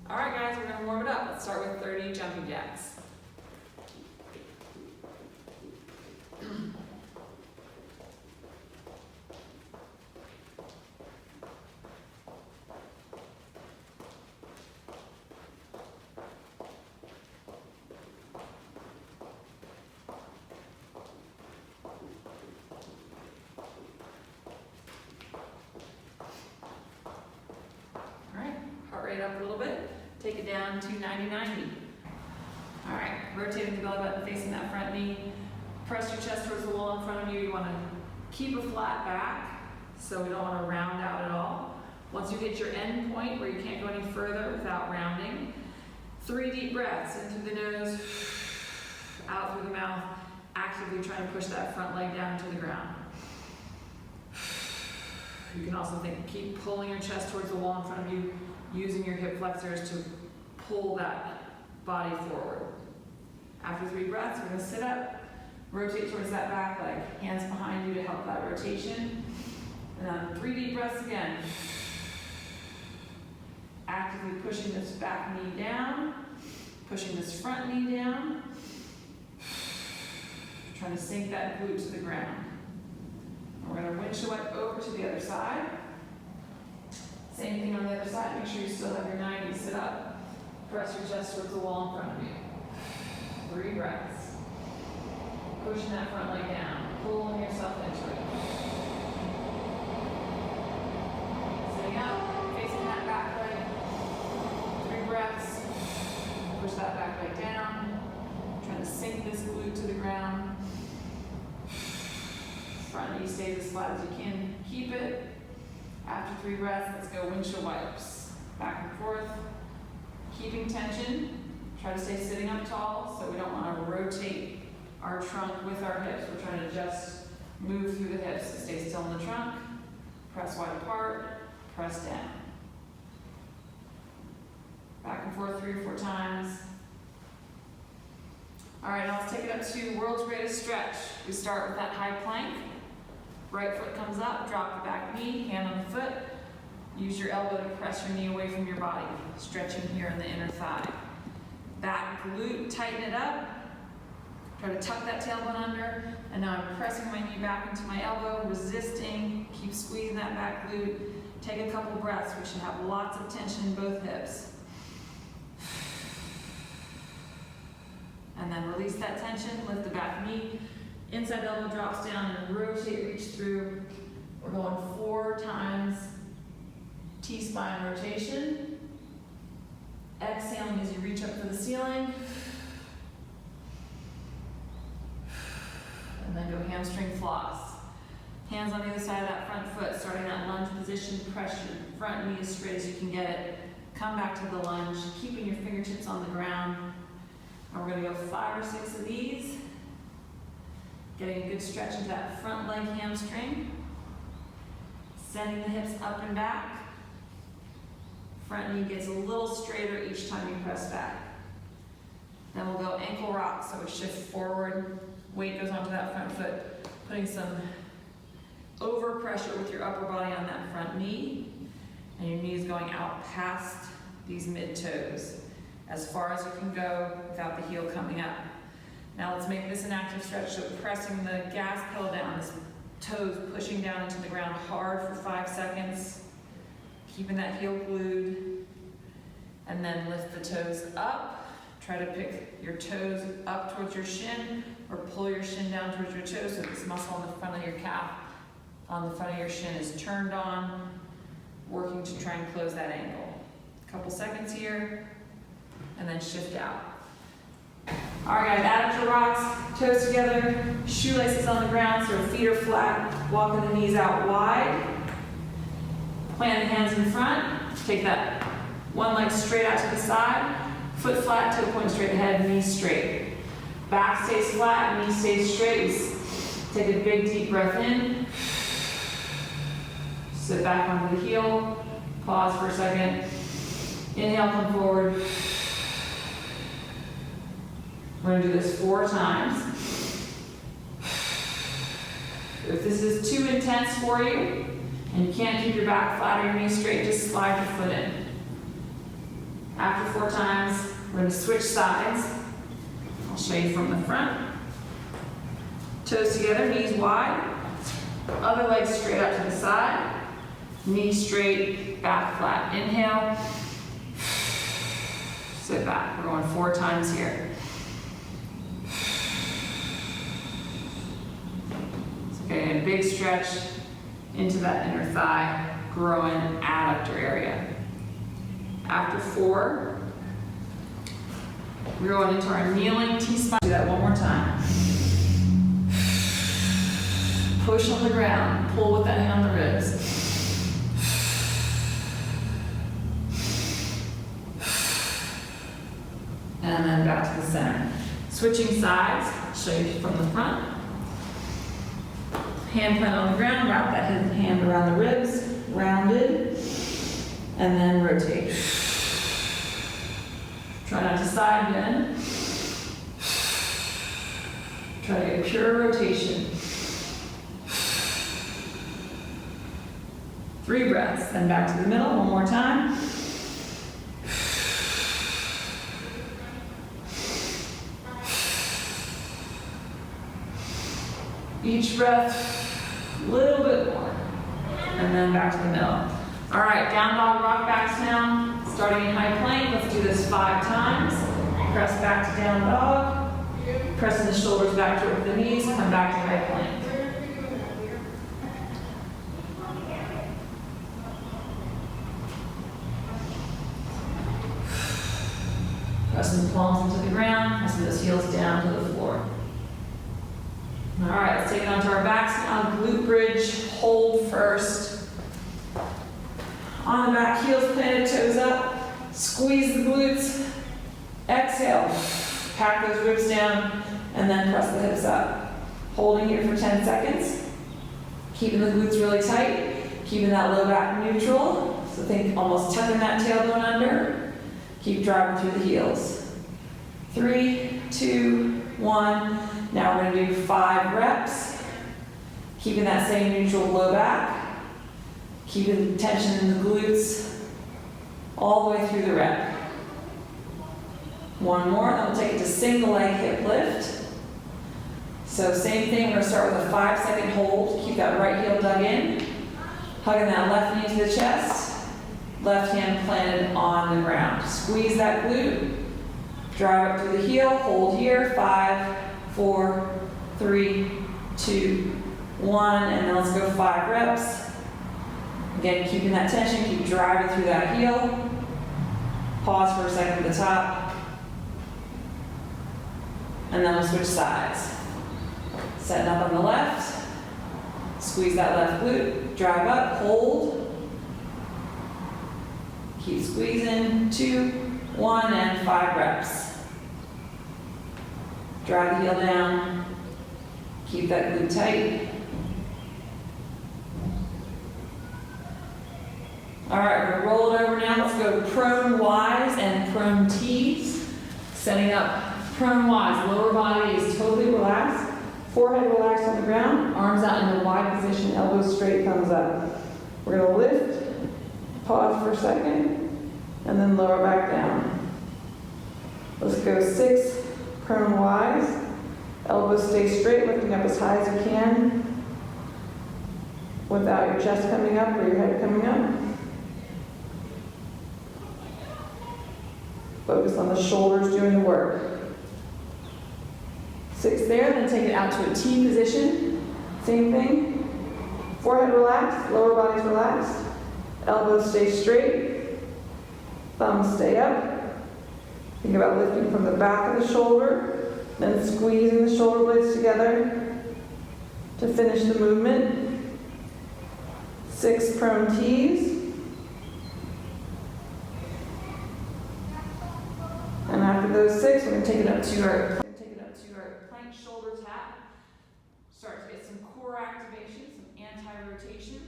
All right, guys, we're gonna warm it up. Let's start with 30 jumping jacks. Up a little bit, take it down to 90-90. All right, rotating the belly button facing that front knee. Press your chest towards the wall in front of you. You want to keep a flat back, so we don't want to round out at all. Once you hit your end point where you can't go any further without rounding, 3 deep breaths in through the nose, out through the mouth, actively trying to push that front leg down to the ground. You can also keep pulling your chest towards the wall in front of you, using your hip flexors to pull that body forward. After 3 breaths, we're going to sit up, rotate towards that back leg, hands behind you to help that rotation. And then 3 deep breaths again. Actively pushing this back knee down, pushing this front knee down, trying to sink that glute to the ground. And we're going to windshield wipe over to the other side. Same thing on the other side. Make sure you still have your 90. Sit up. Press your chest towards the wall in front of you. 3 breaths. Pushing that front leg down. Pulling yourself into it. Sitting up. Facing that back leg. 3 breaths. Push that back leg down. Trying to sink this glute to the ground. Front knee stays as flat as you can. Keep it. After 3 breaths, let's go windshield wipes. Back and forth, keeping tension. Try to stay sitting up tall, so we don't want to rotate our trunk with our hips. We're trying to just move through the hips. So stay still in the trunk, press wide apart, press down. Back and forth 3 or 4 times. All right, now let's take it up to world's greatest stretch. We start with that high plank. Right foot comes up, drop the back knee, hand on the foot. Use your elbow to press your knee away from your body, stretching here in the inner thigh. Back glute, tighten it up. Try to tuck that tailbone under, and now I'm pressing my knee back into my elbow, resisting, keep squeezing that back glute. Take a couple breaths. We should have lots of tension in both hips. And then release that tension, lift the back knee. Inside elbow drops down and rotate, reach through. We're going 4 times T-spine rotation. Exhaling as you reach up for the ceiling. And then go hamstring floss. Hands on the other side of that front foot, starting that lunge position. Press your front knee as straight as you can get it. Come back to the lunge, keeping your fingertips on the ground. And we're going to go 5 or 6 of these. Getting a good stretch into that front leg hamstring. Sending the hips up and back. Front knee gets a little straighter each time you press back. Then we'll go ankle rock, so we shift forward. Weight goes onto that front foot, putting some over pressure with your upper body on that front knee. And your knee is going out past these mid toes, as far as you can go without the heel coming up. Now let's make this an active stretch, so pressing the gas pedal down, this toes pushing down into the ground hard for 5 seconds, keeping that heel glued, and then lift the toes up. Try to pick your toes up towards your shin, or pull your shin down towards your toes so this muscle on the front of your calf, on the front of your shin is turned on, working to try and close that angle. A couple seconds here, and then shift out. All right, guys, adductor rocks, toes together, shoelaces on the ground, so feet are flat, walking the knees out wide. Plant the hands in front, take that one leg straight out to the side, foot flat, toe point straight ahead, knee straight. Back stays flat, knee stays straight. Take a big deep breath in. Sit back onto the heel, pause for a second. Inhale, come forward. We're going to do this 4 times. If this is too intense for you, and you can't keep your back flat or your knees straight, just slide your foot in. After 4 times, we're going to switch sides. I'll show you from the front. Toes together, knees wide. Other leg straight out to the side. Knees straight, back flat. Inhale. Sit back. We're going 4 times here. Okay, a big stretch into that inner thigh, growing adductor area. After 4, we're going into our kneeling T-spine. Do that one more time. Push on the ground, pull with that hand on the ribs. And then back to the center. Switching sides, show you from the front. Hand plant on the ground, wrap that hand around the ribs, rounded, and then rotate. Try not to side bend. Try to get pure rotation. 3 breaths, then back to the middle, one more time. Each breath, a little bit more. And then back to the middle. All right, down dog rock backs now. Starting in high plank, let's do this 5 times. Press back to down dog. Pressing the shoulders back toward the knees, come back to high plank. Pressing the palms into the ground, pressing those heels down to the floor. All right, let's take it onto our backs now. Glute bridge, hold first. On the back, heels planted, toes up. Squeeze the glutes. Exhale. Pack those ribs down, and then press the hips up. Holding here for 10 seconds. Keeping the glutes really tight. Keeping that low back neutral. So think almost tucking that tailbone under. Keep driving through the heels. 3, 2, 1. Now we're going to do 5 reps. Keeping that same neutral low back. Keeping tension in the glutes all the way through the rep. One more, then we'll take it to single leg hip lift. So same thing, we're going to start with a 5-second hold. Keep that right heel dug in. Hugging that left knee to the chest. Left hand planted on the ground. Squeeze that glute. Drive up through the heel. Hold here. 5, 4, 3, 2, 1. And then let's go 5 reps. Again, keeping that tension. Keep driving through that heel. Pause for a second at the top. And then we'll switch sides. Setting up on the left. Squeeze that left glute. Drive up. Hold. Keep squeezing. 2, 1, and 5 reps. Drive the heel down. Keep that glute tight. All right, we're gonna roll it over now. Let's go prone Ys and prone Ts. Setting up prone Ys. Lower body is totally relaxed. Forehead relaxed on the ground. Arms out in a wide position. Elbows straight, thumbs up. We're gonna lift. Pause for a second. And then lower back down. Let's go 6 prone Ys. Elbows stay straight, lifting up as high as you can without your chest coming up or your head coming up. Focus on the shoulders doing the work. 6 there, then take it out to a T position. Same thing. Forehead relaxed, lower body's relaxed. Elbows stay straight. Thumbs stay up. Think about lifting from the back of the shoulder, then squeezing the shoulder blades together to finish the movement. 6 prone Ts. And after those 6, we're going to take it up to our plank shoulder tap. Start to get some core activation, some anti-rotation.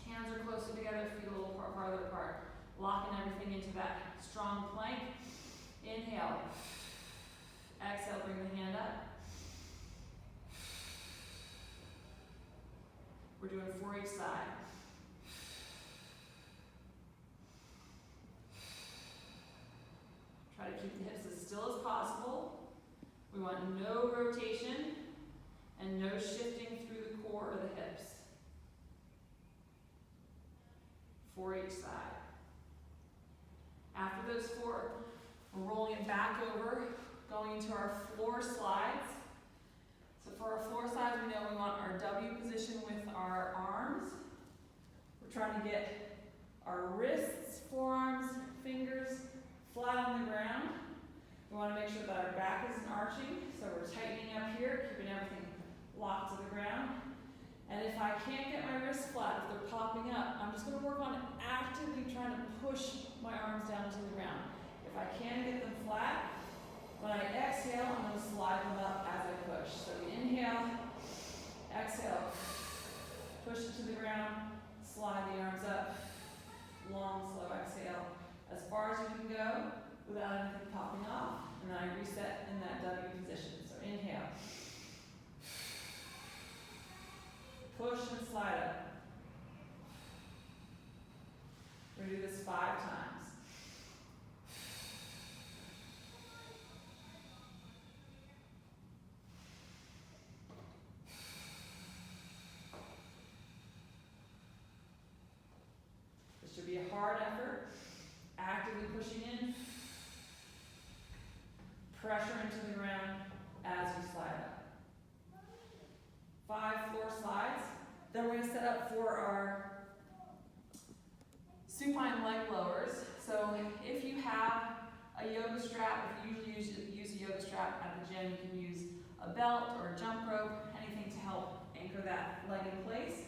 Hands are closer together, feet a little farther apart. Locking everything into that strong plank. Inhale. Exhale, bring the hand up. We're doing 4 each side. keep the hips as still as possible. We want no rotation and no shifting through the core or the hips for each side. After those 4, we're rolling it back over, going into our floor slides. So for our floor slides, we know we want our W position with our arms. We're trying to get our wrists, forearms, fingers flat on the ground. We want to make sure that our back isn't arching, so we're tightening up here, keeping everything locked to the ground. And if I can't get my wrists flat, if they're popping up, I'm just going to work on actively trying to push my arms down to the ground. If I can get them flat, when I exhale, I'm going to slide them up as I push. So we inhale, exhale, push it to the ground, slide the arms up, long, slow exhale, as far as you can go without anything popping off, and then I reset in that W position. So inhale, push and slide up. We're going to do this 5 times. This should be a hard effort, actively pushing in, pressure into the ground as we slide up. 5 floor slides. Then we're going to set up for our supine leg lowers. So if you have a yoga strap, if you usually use a yoga strap at the gym, you can use a belt or a jump rope, anything to help anchor that leg in place.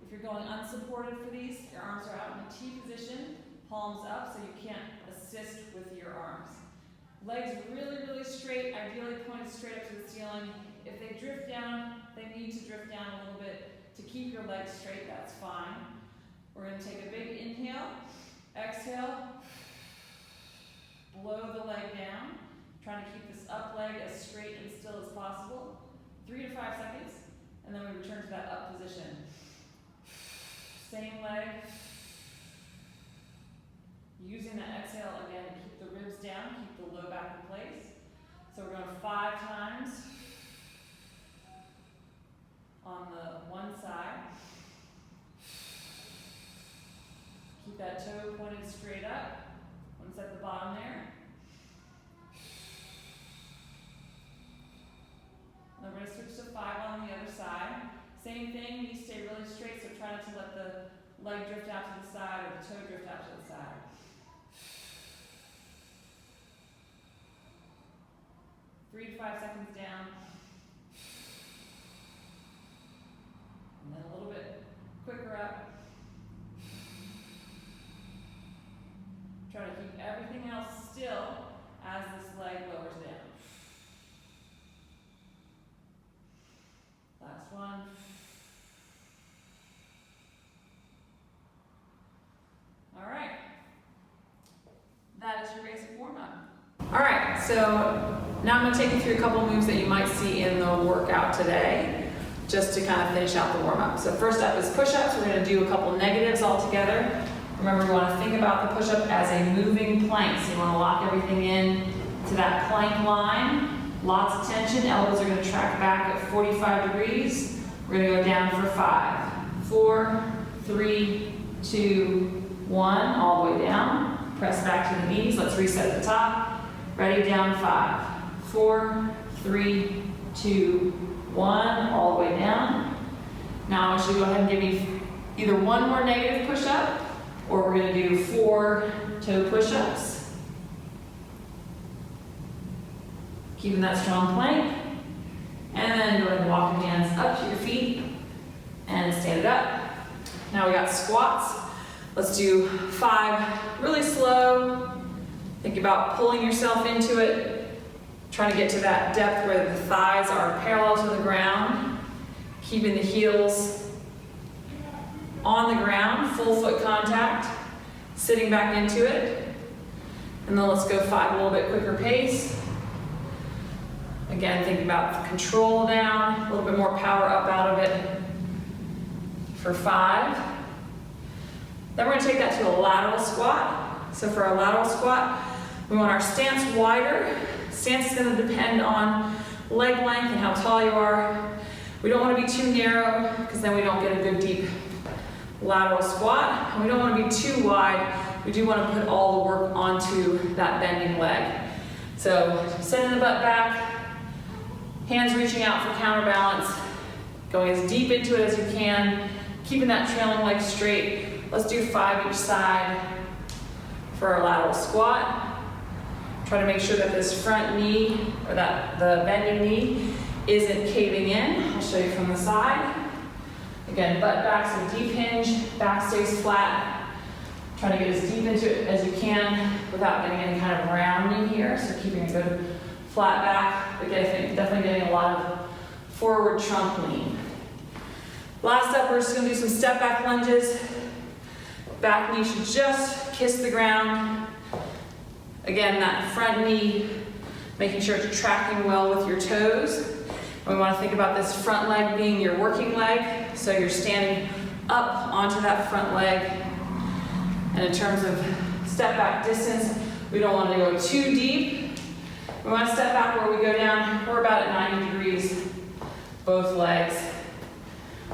If you're going unsupported for these, your arms are out in the T position, palms up, so you can't assist with your arms. Legs really, really straight, ideally pointed straight up to the ceiling. If they drift down, they need to drift down a little bit to keep your legs straight, that's fine. We're going to take a big inhale, exhale, blow the leg down, trying to keep this up leg as straight and still as possible. 3 to 5 seconds, and then we return to that up position. Same leg. Using that exhale again to keep the ribs down, keep the low back in place. So we're going 5 times on the one side. Keep that toe pointed straight up. One's at the bottom there. And then we're going to switch to 5 on the other side. Same thing, knees stay really straight, so try not to let the leg drift out to the side or the toe drift out to the side. 3 to 5 seconds down. And then a little bit quicker up. Try to keep everything else still as this leg lowers down. Last one. All right. That is your basic warm-up. All right, so now I'm going to take you through a couple moves that you might see in the workout today, just to kind of finish out the warm-up. So first up is push-ups. We're going to do a couple negatives all together. Remember, we want to think about the push-up as a moving plank. So you want to lock everything in to that plank line. Lots of tension. Elbows are going to track back at 45 degrees. We're going to go down for 5. 4, 3, 2, 1. All the way down. Press back to the knees. Let's reset at the top. Ready, down 5. 4, 3, 2, 1. All the way down. Now I want you to go ahead and give me either one more negative push-up, or we're going to do 4 toe push-ups. Keeping that strong plank. And then go ahead and walk your hands up to your feet and stand it up. Now we got squats. Let's do 5 really slow. Think about pulling yourself into it, trying to get to that depth where the thighs are parallel to the ground, keeping the heels on the ground, full foot contact, sitting back into it. And then let's go 5 a little bit quicker pace. Again, think about the control down, a little bit more power up out of it for 5. Then we're going to take that to a lateral squat. So for our lateral squat, We want our stance wider. Stance is going to depend on leg length and how tall you are. We don't want to be too narrow because then we don't get a good deep lateral squat. And we don't want to be too wide. We do want to put all the work onto that bending leg. So sending the butt back, hands reaching out for counterbalance, going as deep into it as you can, keeping that trailing leg straight. Let's do 5 each side for our lateral squat. Try to make sure that this front knee, or that the bending knee, isn't caving in. I'll show you from the side. Again, butt back, so deep hinge, back stays flat. Try to get as deep into it as you can without getting any kind of rounding here, so keeping a good flat back, but definitely getting a lot of forward trunk lean. Last up, we're just going to do some step back lunges. Back knee should just kiss the ground. Again, that front knee, making sure it's tracking well with your toes. We want to think about this front leg being your working leg, so you're standing up onto that front leg. And in terms of step back distance, we don't want to go too deep. We want to step back where we go down. We're about at 90 degrees, both legs.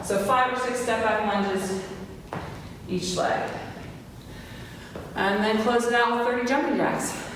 So 5 or 6 step back lunges each leg. And then close it out with 30 jumping jacks.